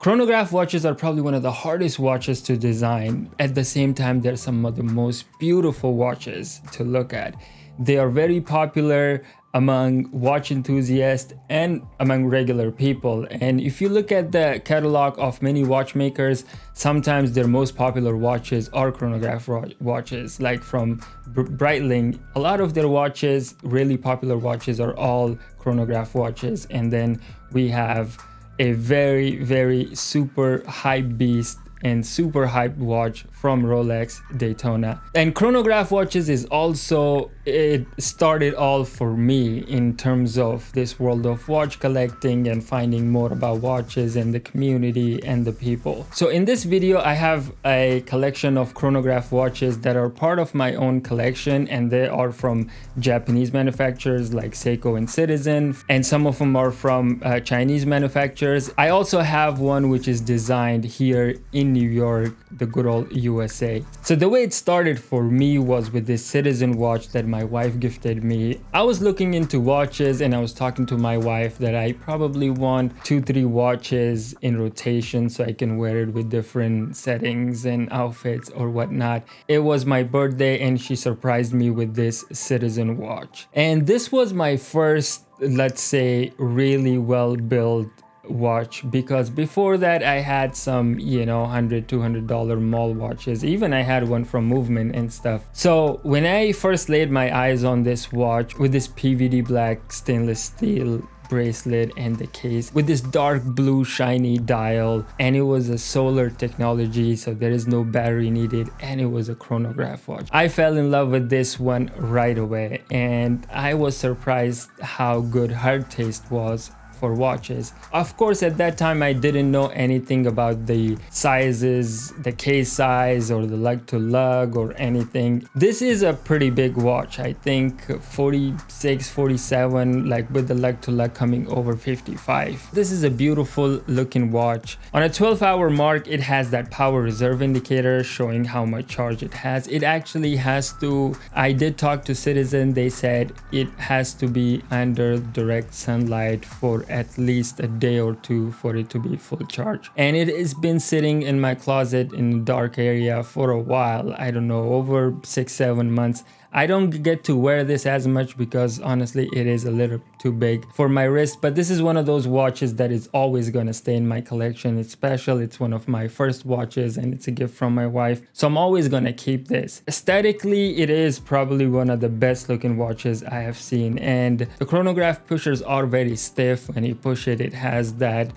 Chronograph watches are probably one of the hardest watches to design. At the same time, they're some of the most beautiful watches to look at. They are very popular among watch enthusiasts and among regular people. And if you look at the catalog of many watchmakers, sometimes their most popular watches are chronograph watches. Like from Breitling, a lot of their watches, really popular watches, are all chronograph watches. And then we have a very super hype beast and super hype watch from Rolex, Daytona. And chronograph watches is also, it started all for me in terms of this world of watch collecting and finding more about watches and the community and the people. So in this video, I have a collection of chronograph watches that are part of my own collection, and they are from Japanese manufacturers like SEIKO and Citizen, and some of them are from Chinese manufacturers. I also have one which is designed here in New York, the good old USA. So the way it started for me was with this Citizen watch that my wife gifted me. I was looking into watches and I was talking to my wife that I probably want 2-3 watches in rotation so I can wear it with different settings and outfits or whatnot. It was my birthday and she surprised me with this Citizen watch. And this was my first, let's say, really well built watch, because before that I had some, you know, $100-$200 mall watches. Even I had one from Movement and stuff. So when I first laid my eyes on this watch with this PVD black stainless steel bracelet and the case with this dark blue shiny dial, and it was a solar technology, so there is no battery needed, and it was a chronograph watch, I fell in love with this one right away. And I was surprised how good her taste was for watches. Of course, at that time I didn't know anything about the sizes, the case size or the lug to lug or anything. This is a pretty big watch, I think 46, 47, like with the lug to lug coming over 55. This is a beautiful looking watch. On a 12-hour mark, it has that power reserve indicator showing how much charge it has. It actually has to, I did talk to Citizen, they said it has to be under direct sunlight for at least a day or two for it to be full charge. And it has been sitting in my closet in a dark area for a while. I don't know, over 6-7 months. I don't get to wear this as much because honestly it is a little too big for my wrist, but this is one of those watches that is always going to stay in my collection. It's special. It's one of my first watches and it's a gift from my wife, so I'm always going to keep this. Aesthetically, it is probably one of the best looking watches I have seen, and the chronograph pushers are very stiff. When you push it, it has that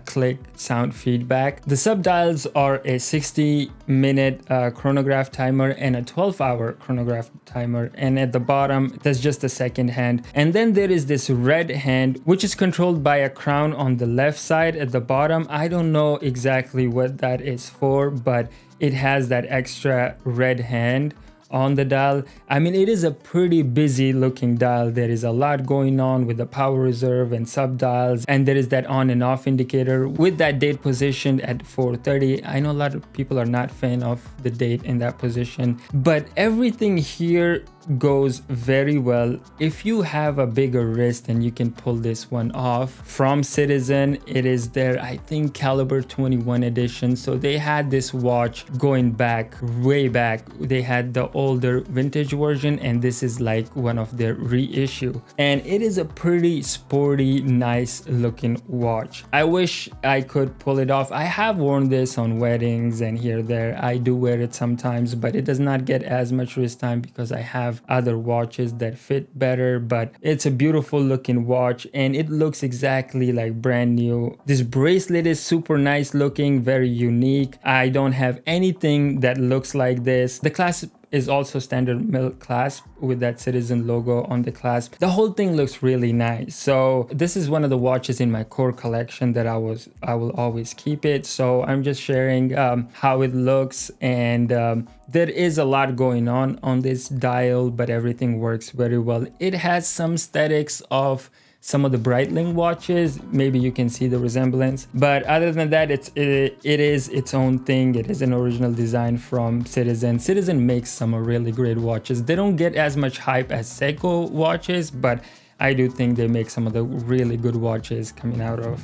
click sound feedback. The subdials are a 60-minute chronograph timer and a 12-hour chronograph timer, and at the bottom there's just a second hand. And then there is this red hand which is controlled by a crown on the left side at the bottom. I don't know exactly what that is for, but it has that extra red hand on the dial. I mean, it is a pretty busy looking dial. There is a lot going on with the power reserve and sub dials, and there is that on and off indicator with that date positioned at 4:30. I know a lot of people are not fan of the date in that position, but everything here goes very well. If you have a bigger wrist, and you can pull this one off. From Citizen, it is their, I think, caliber 21 edition. So they had this watch going back, way back. They had the older vintage version, and this is like one of their reissue, and it is a pretty sporty, nice looking watch. I wish I could pull it off. I have worn this on weddings and here there. I do wear it sometimes, but it does not get as much wrist time because I have other watches that fit better. But it's a beautiful looking watch and it looks exactly like brand new. This bracelet is super nice looking, very unique. I don't have anything that looks like this. The clasp is also standard milk clasp with that Citizen logo on the clasp. The whole thing looks really nice. So this is one of the watches in my core collection that I will always keep it. So I'm just sharing how it looks, and there is a lot going on this dial, but everything works very well. It has some aesthetics of some of the Breitling watches. Maybe you can see the resemblance, but other than that, it is its own thing. It is an original design from Citizen. Citizen makes some really great watches. They don't get as much hype as SEIKO watches, but I do think they make some of the really good watches coming out of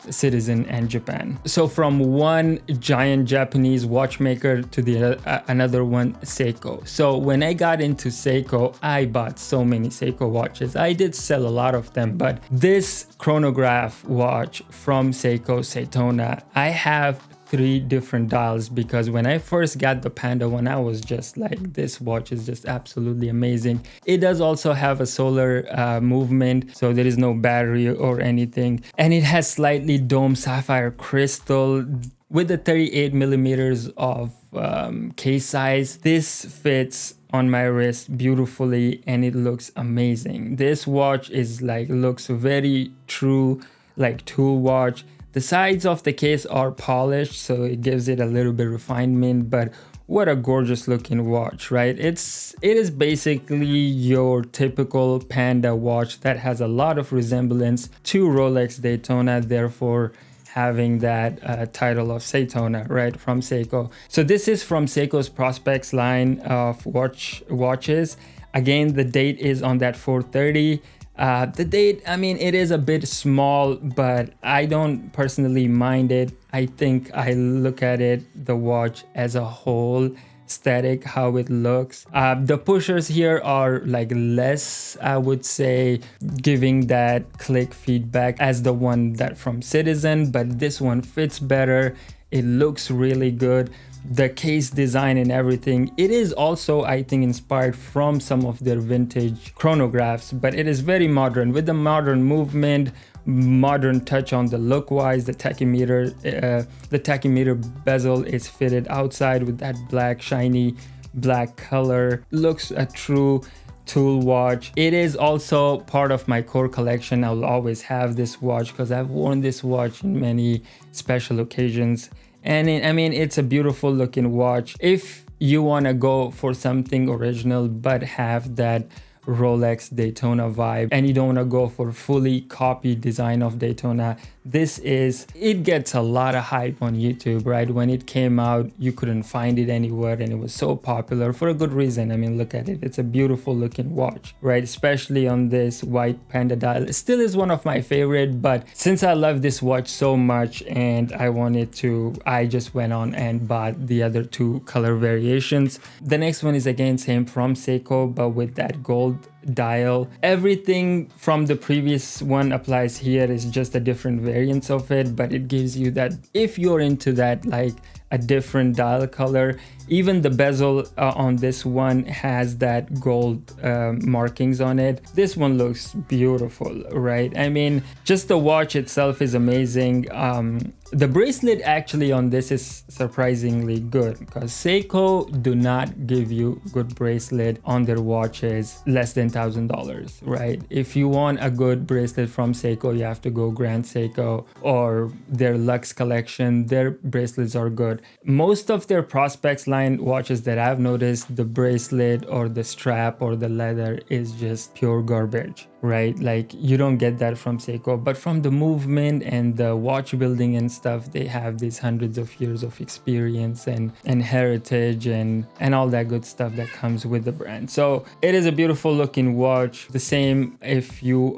Citizen and Japan. So from one giant Japanese watchmaker to the another one, SEIKO. So when I got into SEIKO, I bought so many SEIKO watches. I did sell a lot of them, but this chronograph watch from SEIKO, Seitona, I have 3 different dials, because when I first got the Panda one, I was just like, this watch is just absolutely amazing. It does also have a solar movement, so there is no battery or anything, and it has slightly domed sapphire crystal with the 38 millimeters of case size. This fits on my wrist beautifully and it looks amazing. This watch is like, looks very true like tool watch. The sides of the case are polished, so it gives it a little bit of refinement, but what a gorgeous looking watch, right? It is basically your typical Panda watch that has a lot of resemblance to Rolex Daytona, therefore having that title of Seitona, right, from SEIKO. So this is from SEIKO's Prospects line of watches. Again, the date is on that 430. The date, I mean, it is a bit small, but I don't personally mind it. I think I look at it, the watch as a whole, aesthetic, how it looks. The pushers here are like less, I would say, giving that click feedback as the one that from Citizen, but this one fits better. It looks really good. The case design and everything, it is also, I think, inspired from some of their vintage chronographs, but it is very modern with the modern movement, modern touch on the look wise. The tachymeter bezel is fitted outside with that black shiny black color. Looks a true tool watch. It is also part of my core collection. I'll always have this watch because I've worn this watch in many special occasions. And I mean, it's a beautiful looking watch. If you want to go for something original but have that Rolex Daytona vibe and you don't want to go for fully copied design of Daytona, it gets a lot of hype on YouTube, right? When it came out, you couldn't find it anywhere and it was so popular for a good reason. I mean, look at it. It's a beautiful looking watch, right? Especially on this white Panda dial. It still is one of my favorite, but since I love this watch so much and I just went on and bought the other 2 color variations. The next one is again same from SEIKO, but with that gold dial. Everything from the previous one applies here. Is just a different variants of it, but it gives you that, if you're into that, like a different dial color. Even the bezel on this one has that gold markings on it. This one looks beautiful, right? I mean, just the watch itself is amazing. The bracelet actually on this is surprisingly good, because SEIKO do not give you good bracelet on their watches less than $1,000, right? If you want a good bracelet from SEIKO, you have to go Grand SEIKO or their Luxe collection. Their bracelets are good. Most of their Prospects line watches that I've noticed, the bracelet or the strap or the leather is just pure garbage, right? Like, you don't get that from SEIKO, but from the movement and the watch building and stuff, they have these hundreds of years of experience and heritage and all that good stuff that comes with the brand. So it is a beautiful looking watch. The same if you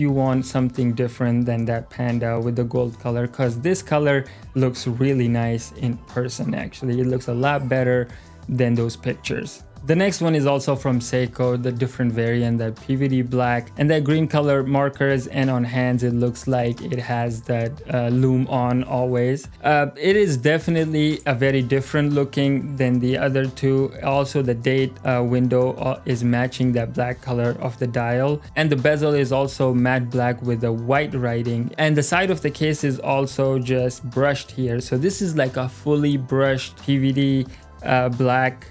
want something different than that Panda with the gold color, because this color looks really nice in person. Actually, it looks a lot better than those pictures. The next one is also from SEIKO, the different variant, that PVD black and that green color markers, and on hands it looks like it has that lume on always. It is definitely a very different looking than the other 2. Also the date window is matching that black color of the dial, and the bezel is also matte black with the white writing, and the side of the case is also just brushed here. So this is like a fully brushed PVD black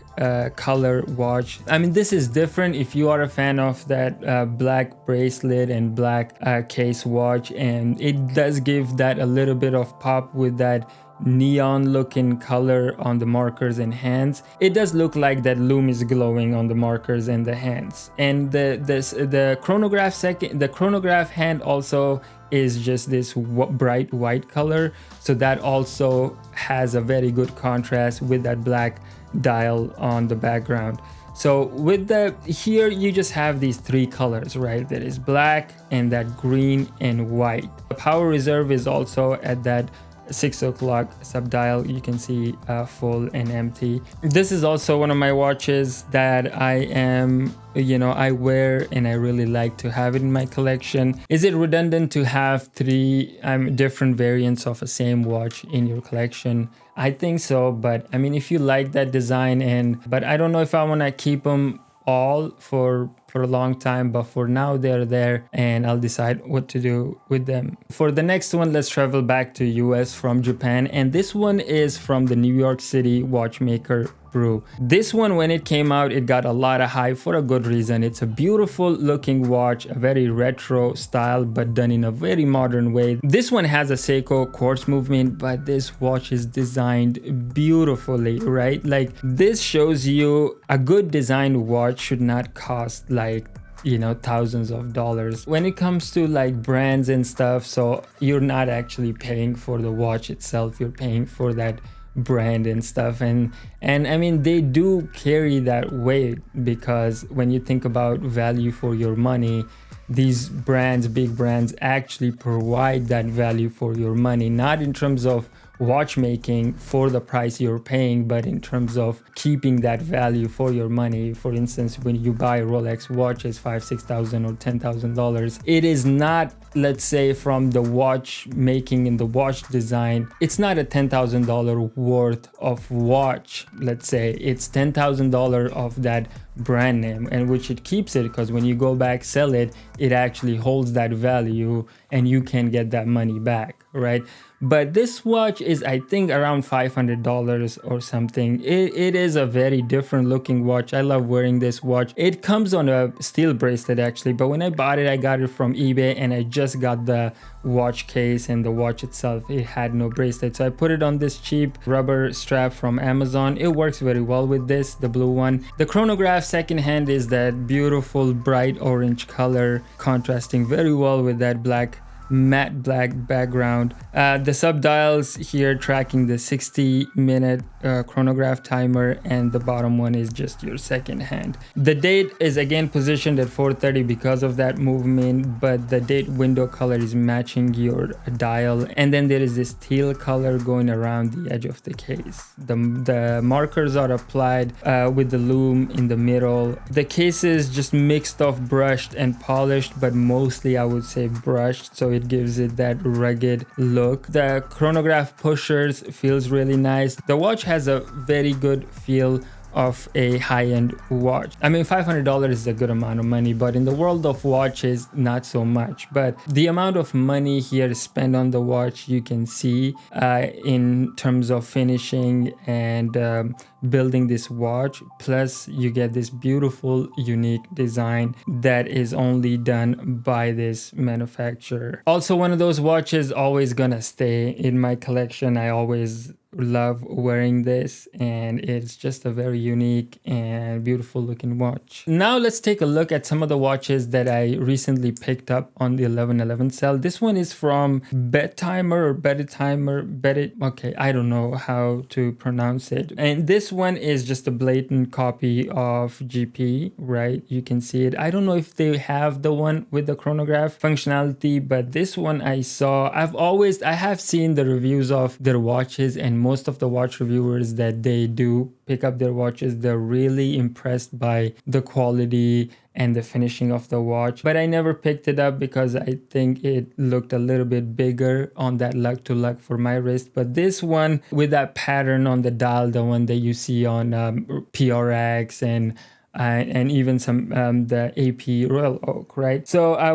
color watch. I mean, this is different if you are a fan of that black bracelet and black case watch, and it does give that a little bit of pop with that neon looking color on the markers and hands. It does look like that lume is glowing on the markers and the hands. And the chronograph hand also is just this bright white color, so that also has a very good contrast with that black dial on the background. So with the here you just have these three colors, right? There is black and that green and white. The power reserve is also at that 6 o'clock subdial. You can see full and empty. This is also one of my watches that I am, I wear and I really like to have it in my collection. Is it redundant to have three different variants of a same watch in your collection? I think so, but I mean, if you like that design, but I don't know if I want to keep them all for a long time, but for now they're there and I'll decide what to do with them. For the next one, let's travel back to US from Japan, and this one is from the New York City watchmaker Brew. This one, when it came out, it got a lot of hype for a good reason. It's a beautiful looking watch, a very retro style, but done in a very modern way. This one has a SEIKO quartz movement, but this watch is designed beautifully, right? Like, this shows you a good designed watch should not cost like thousands of dollars when it comes to like brands and stuff. So you're not actually paying for the watch itself, you're paying for that brand and stuff, and I mean, they do carry that weight, because when you think about value for your money, these brands, big brands, actually provide that value for your money, not in terms of watchmaking for the price you're paying, but in terms of keeping that value for your money. For instance, when you buy Rolex watches, $5,000, $6,000 or $10,000, it is not, let's say, from the watch making and the watch design, it's not a $10,000 worth of watch. Let's say it's $10,000 of that brand name, and which it keeps it, because when you go back sell it, it actually holds that value and you can get that money back, right? But this watch is, I think, around $500 or something. It is a very different looking watch. I love wearing this watch. It comes on a steel bracelet actually, but when I bought it, I got it from eBay, and I just got the watch case, and the watch itself, it had no bracelet. So I put it on this cheap rubber strap from Amazon. It works very well with this, the blue one. The Chronograph secondhand is that beautiful bright orange color, contrasting very well with that matte black background. The subdials here tracking the 60-minute chronograph timer, and the bottom one is just your second hand. The date is again positioned at 4:30 because of that movement, but the date window color is matching your dial, and then there is this teal color going around the edge of the case. The markers are applied with the lume in the middle. The case is just mixed of brushed and polished, but mostly I would say brushed, so it gives it that rugged look. The chronograph pushers feels really nice. The watch has a very good feel of a high-end watch. I mean, $500 is a good amount of money, but in the world of watches, not so much. But the amount of money here spent on the watch, you can see in terms of finishing and building this watch. Plus, you get this beautiful, unique design that is only done by this manufacturer. Also, one of those watches always gonna stay in my collection. I always love wearing this, and it's just a very unique and beautiful looking watch. Now let's take a look at some of the watches that I recently picked up on the 11/11 sale. This one is from Bettimer, okay, I don't know how to pronounce it. And this one is just a blatant copy of GP, right? You can see it. I don't know if they have the one with the chronograph functionality, but this one I saw. I have seen the reviews of their watches, and most of the watch reviewers that they do pick up their watches, they're really impressed by the quality and the finishing of the watch. But I never picked it up because I think it looked a little bit bigger on that lug to lug for my wrist. But this one with that pattern on the dial, the one that you see on PRX and even some the AP Royal Oak, right? So I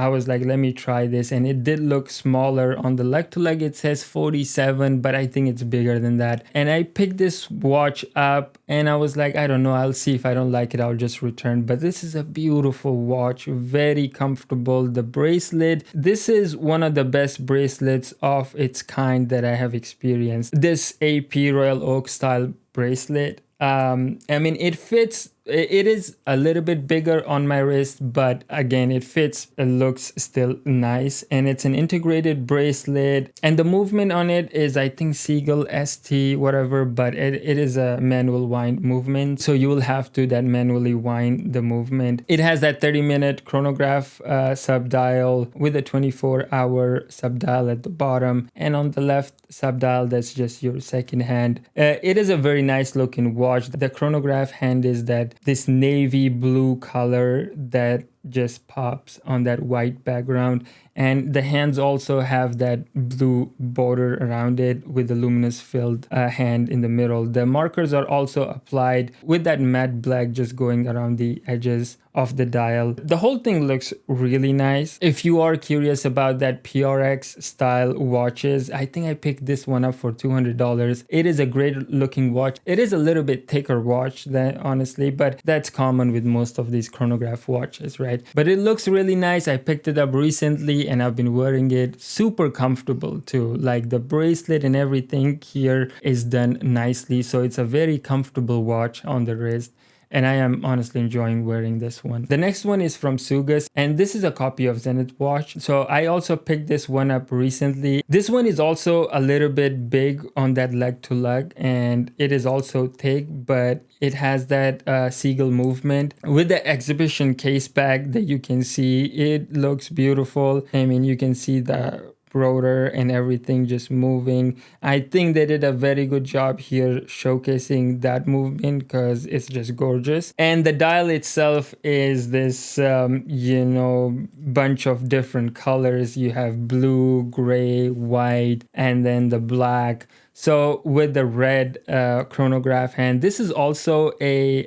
was like, let me try this, and it did look smaller on the lug to lug. It says 47, but I think it's bigger than that. And I picked this watch up, and I was like, I don't know, I'll see. If I don't like it, I'll just return. But this is a beautiful watch, very comfortable. The bracelet, this is one of the best bracelets of its kind that I have experienced. This AP Royal Oak style bracelet, I mean, it fits it is a little bit bigger on my wrist, but again, it fits, it looks still nice, and it's an integrated bracelet, and the movement on it is, I think, Siegel ST whatever, but it is a manual wind movement, so you will have to that manually wind the movement. It has that 30-minute chronograph subdial with a 24-hour subdial at the bottom, and on the left subdial, that's just your second hand. It is a very nice looking watch. The chronograph hand is this navy blue color that just pops on that white background, and the hands also have that blue border around it with the luminous filled hand in the middle. The markers are also applied with that matte black just going around the edges of the dial. The whole thing looks really nice. If you are curious about that PRX style watches, I think I picked this one up for $200. It is a great looking watch. It is a little bit thicker watch than honestly, but that's common with most of these chronograph watches, right? But it looks really nice. I picked it up recently and I've been wearing it. Super comfortable too. Like the bracelet and everything here is done nicely. So it's a very comfortable watch on the wrist. And I am honestly enjoying wearing this one. The next one is from Sugess, and this is a copy of Zenith watch. So I also picked this one up recently. This one is also a little bit big on that leg to leg, and it is also thick, but it has that Siegel movement with the exhibition case back that you can see. It looks beautiful. I mean, you can see the rotor and everything just moving. I think they did a very good job here showcasing that movement because it's just gorgeous. And the dial itself is this bunch of different colors. You have blue, gray, white, and then the black. So with the red chronograph hand, this is also a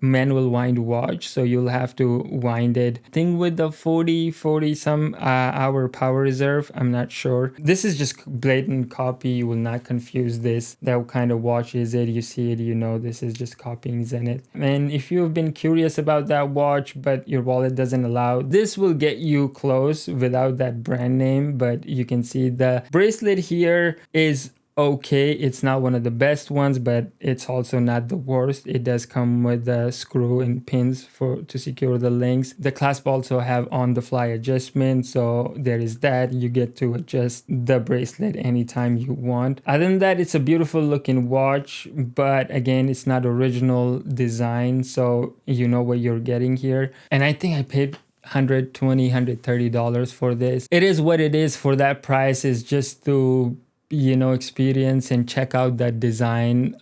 manual wind watch. So you'll have to wind it. I think with the 40 some hour power reserve, I'm not sure. This is just blatant copy. You will not confuse this. That kind of watch is it. You see it, you know this is just copying Zenith. And if you've been curious about that watch, but your wallet doesn't allow, this will get you close without that brand name. But you can see the bracelet here is okay. It's not one of the best ones, but it's also not the worst. It does come with the screw and pins to secure the links. The clasp also have on the fly adjustment, so there is that. You get to adjust the bracelet anytime you want. Other than that, it's a beautiful looking watch, but again, it's not original design, so you know what you're getting here. And I think I paid $120, $130 for this. It is what it is. For that price is just to experience and check out that design,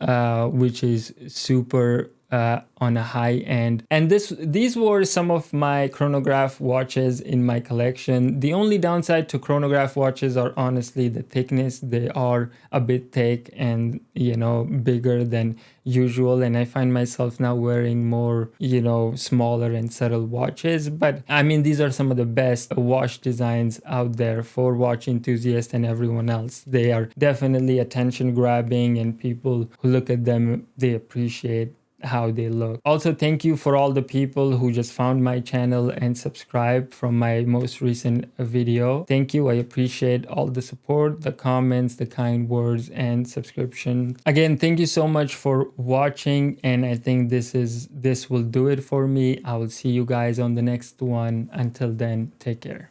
which is super on a high end. And these were some of my chronograph watches in my collection. The only downside to chronograph watches are honestly the thickness. They are a bit thick and bigger than usual, and I find myself now wearing more smaller and subtle watches. But I mean, these are some of the best watch designs out there for watch enthusiasts and everyone else. They are definitely attention grabbing, and people who look at them, they appreciate how they look. Also, thank you for all the people who just found my channel and subscribed from my most recent video. Thank you. I appreciate all the support, the comments, the kind words, and subscription. Again, thank you so much for watching, and I think this will do it for me. I will see you guys on the next one. Until then, take care.